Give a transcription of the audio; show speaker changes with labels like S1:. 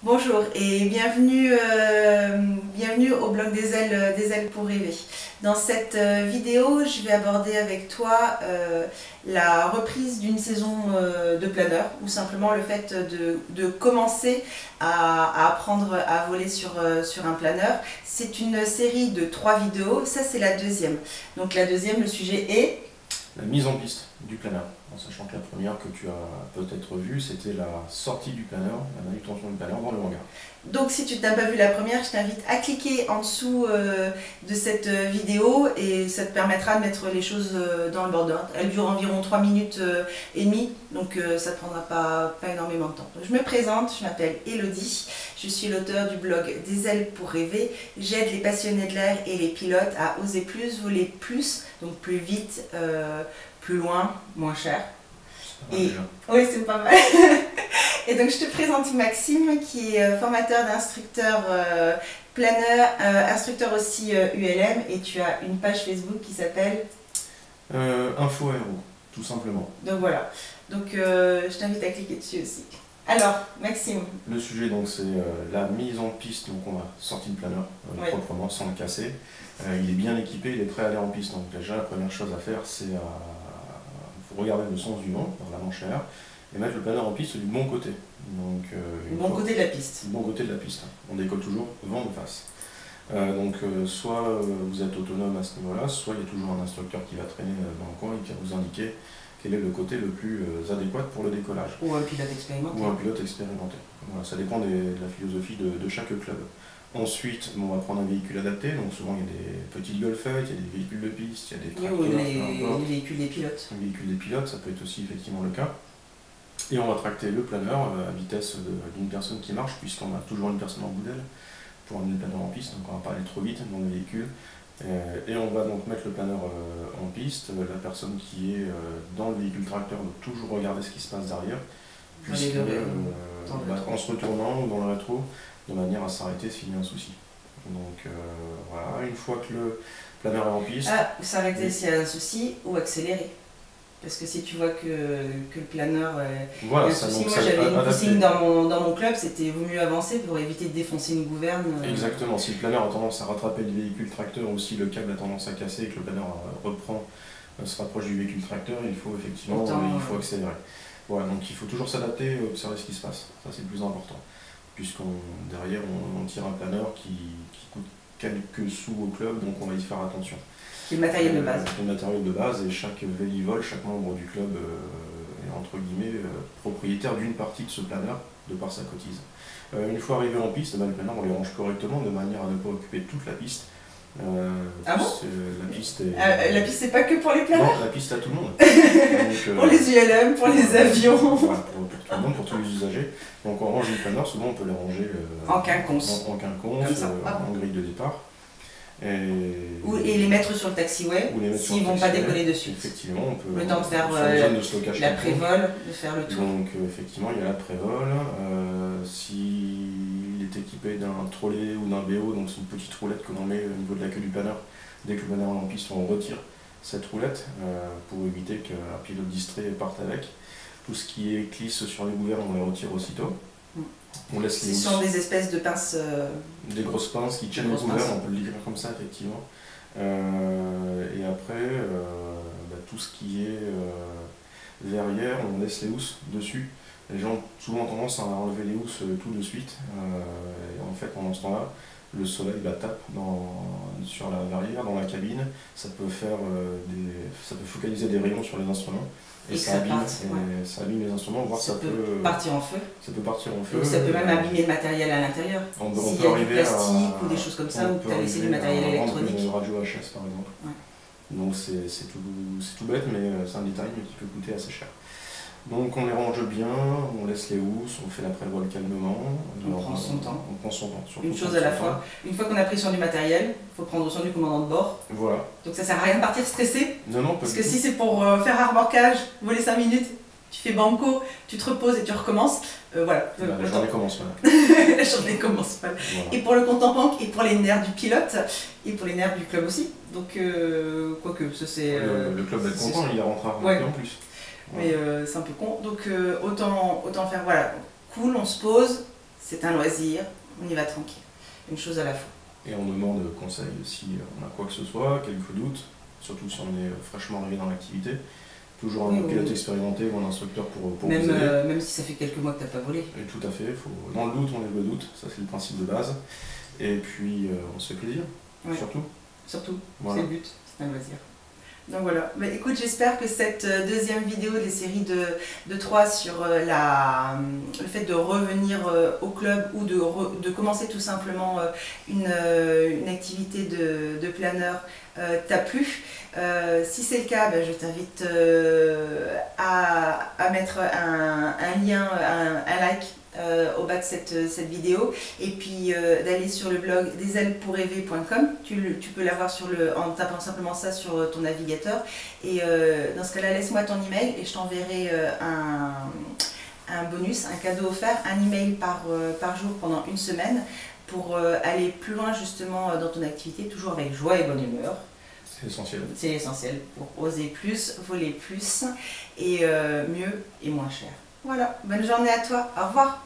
S1: Bonjour et bienvenue, bienvenue au blog des ailes pour rêver. Dans cette vidéo, je vais aborder avec toi la reprise d'une saison de planeur ou simplement le fait de commencer à apprendre à voler sur un planeur. C'est une série de 3 vidéos, ça c'est la deuxième. Donc la deuxième, le sujet est
S2: la mise en piste du planeur, en sachant que la première que tu as peut-être vue, c'était la sortie du planeur, la manutention du planeur dans le hangar.
S1: Donc si tu n'as pas vu la première, je t'invite à cliquer en dessous de cette vidéo et ça te permettra de mettre les choses dans le border. Elle dure environ 3 minutes et demie, donc ça ne te prendra pas énormément de temps. Donc, je me présente, je m'appelle Elodie, je suis l'auteur du blog Des ailes pour rêver. J'aide les passionnés de l'air et les pilotes à oser plus, voler plus, donc plus vite, plus loin, moins cher. Et... Oui, c'est pas mal. Et donc je te présente Maxime qui est formateur d'instructeur planeur, instructeur aussi ULM, et tu as une page Facebook qui s'appelle
S2: Info Aéro, tout simplement.
S1: Donc voilà, donc je t'invite à cliquer dessus aussi. Alors Maxime.
S2: Le sujet donc c'est la mise en piste, donc on a sorti le planeur proprement sans le casser. Il est bien équipé, il est prêt à aller en piste, donc déjà la première chose à faire c'est regarder le sens du vent par la manche à air et mettre le planeur en piste du bon côté. Donc,
S1: côté de la piste.
S2: Du bon côté de la piste. On décolle toujours vent de face. Soit vous êtes autonome à ce niveau-là, soit il y a toujours un instructeur qui va traîner dans le coin et qui va vous indiquer quel est le côté le plus adéquat pour le décollage.
S1: Ou un pilote expérimenté.
S2: Ou un pilote expérimenté. Voilà, ça dépend de la philosophie de chaque club. Ensuite, on va prendre un véhicule adapté, donc souvent il y a des petites golfettes, il y a des véhicules de piste, il y a des tracteurs,
S1: les véhicules des pilotes.
S2: Les véhicules des pilotes, ça peut être aussi effectivement le cas. Et on va tracter le planeur à vitesse d'une personne qui marche, puisqu'on a toujours une personne en bout d'aile pour amener le planeur en piste, donc on ne va pas aller trop vite dans le véhicule. Et on va donc mettre le planeur en piste. La personne qui est dans le véhicule tracteur doit toujours regarder ce qui se passe derrière, puisque en se retournant ou dans le rétro, de manière à s'arrêter s'il y a un souci. Donc voilà, une fois que le planeur est en piste...
S1: s'arrêter s'il y a un souci ou accélérer. Parce que si tu vois que le planeur
S2: voilà,
S1: a un souci, moi j'avais une consigne dans mon club, c'était vaut mieux avancer pour éviter de défoncer une gouverne.
S2: Exactement, si le planeur a tendance à rattraper le véhicule tracteur ou si le câble a tendance à casser et que le planeur se rapproche du véhicule tracteur, il faut effectivement accélérer. Voilà, donc il faut toujours s'adapter et observer ce qui se passe, ça c'est le plus important. Derrière on tire un planeur qui coûte quelques sous au club, donc on va y faire attention.
S1: C'est le matériel de base.
S2: C'est le matériel de base et chaque vélivole, chaque membre du club est entre guillemets propriétaire d'une partie de ce planeur de par sa cotise. Une fois arrivé en piste, le planeur on les range correctement de manière à ne pas occuper toute la piste.
S1: Ah bon
S2: la piste
S1: c'est pas que pour les planeurs?
S2: Non, la piste à tout le monde. Donc,
S1: pour les ULM, pour les avions.
S2: Voilà, pour tout le monde, pour tous les usagers. Donc on range les planeurs, souvent on peut les ranger
S1: en quinconce,
S2: en grille de départ.
S1: Et les mettre sur le taxiway s'ils ne vont pas décoller dessus.
S2: Effectivement, on peut.
S1: Le temps de faire la prévol, de faire le tour.
S2: Donc effectivement, il y a la prévol. S'il est équipé d'un trolley ou d'un BO, donc c'est une petite roulette que l'on met au niveau de la queue du planeur. Dès que le planeur est en piste, on retire cette roulette pour éviter qu'un pilote distrait parte avec. Tout ce qui est clisse sur les gouvernes, on les retire aussitôt. On laisse
S1: Ce sont des espèces de pinces.
S2: Des grosses pinces qui tiennent le gouvernail, on peut le dire comme ça effectivement. Et après, tout ce qui est verrière, on laisse les housses dessus. Les gens ont souvent tendance à enlever les housses tout de suite. Et en fait, pendant ce temps-là, le soleil tape sur la verrière, dans la cabine. Ça peut focaliser des rayons sur les instruments. Et ça abîme les instruments, voire ça peut
S1: partir en feu.
S2: Ça peut partir en feu.
S1: Donc ça peut même abîmer le matériel à l'intérieur. S'il y a du plastique ou des choses comme ça, ou tu as laissé du matériel électronique.
S2: Une radio HS par exemple. Ouais. Donc c'est tout bête, mais c'est un détail qui peut coûter assez cher. Donc on les range bien, on laisse les housses, on fait la prévole calmement.
S1: On prend son temps.
S2: On prend son temps.
S1: Une chose à la fois. Une fois qu'on a pris soin du matériel, il faut prendre soin du commandant de bord.
S2: Voilà.
S1: Donc ça sert à rien de partir stressé.
S2: Non,
S1: parce que si c'est pour faire un remorquage, voler 5 minutes, tu fais banco, tu te reposes et tu recommences. Voilà.
S2: La journée commence mal.
S1: La journée commence mal. Voilà. Et pour le compte en banque, et pour les nerfs du pilote, et pour les nerfs du club aussi. Donc, quoique, ça c'est...
S2: Le club va être content, il rentrera en plus.
S1: Mais c'est un peu con, donc autant faire, voilà, cool, on se pose, c'est un loisir, on y va tranquille, une chose à la fois.
S2: Et on demande conseil si on a quoi que ce soit, quelques doutes, surtout si on est fraîchement arrivé dans l'activité. Toujours un pilote expérimenté ou un instructeur pour vous aider.
S1: Même si ça fait quelques mois que tu n'as pas volé.
S2: Et tout à fait, dans le doute on lève le doute, ça c'est le principe de base. Et puis on se fait plaisir, surtout.
S1: Surtout,
S2: voilà.
S1: C'est le but, c'est un loisir. Donc voilà, bah, écoute, j'espère que cette deuxième vidéo des séries de 3 sur le fait de revenir au club ou de commencer tout simplement une activité de planeur t'a plu. Si c'est le cas, bah, je t'invite à mettre un lien, un like au bas de cette vidéo, et puis d'aller sur le blog desailespourrêver.com. Tu peux l'avoir en tapant simplement ça sur ton navigateur, et dans ce cas là laisse-moi ton email et je t'enverrai un bonus, un cadeau offert, un email par jour pendant une semaine pour aller plus loin justement dans ton activité, toujours avec joie et bonne humeur.
S2: C'est essentiel.
S1: C'est essentiel pour oser plus, voler plus et mieux et moins cher. Voilà, bonne journée à toi, au revoir.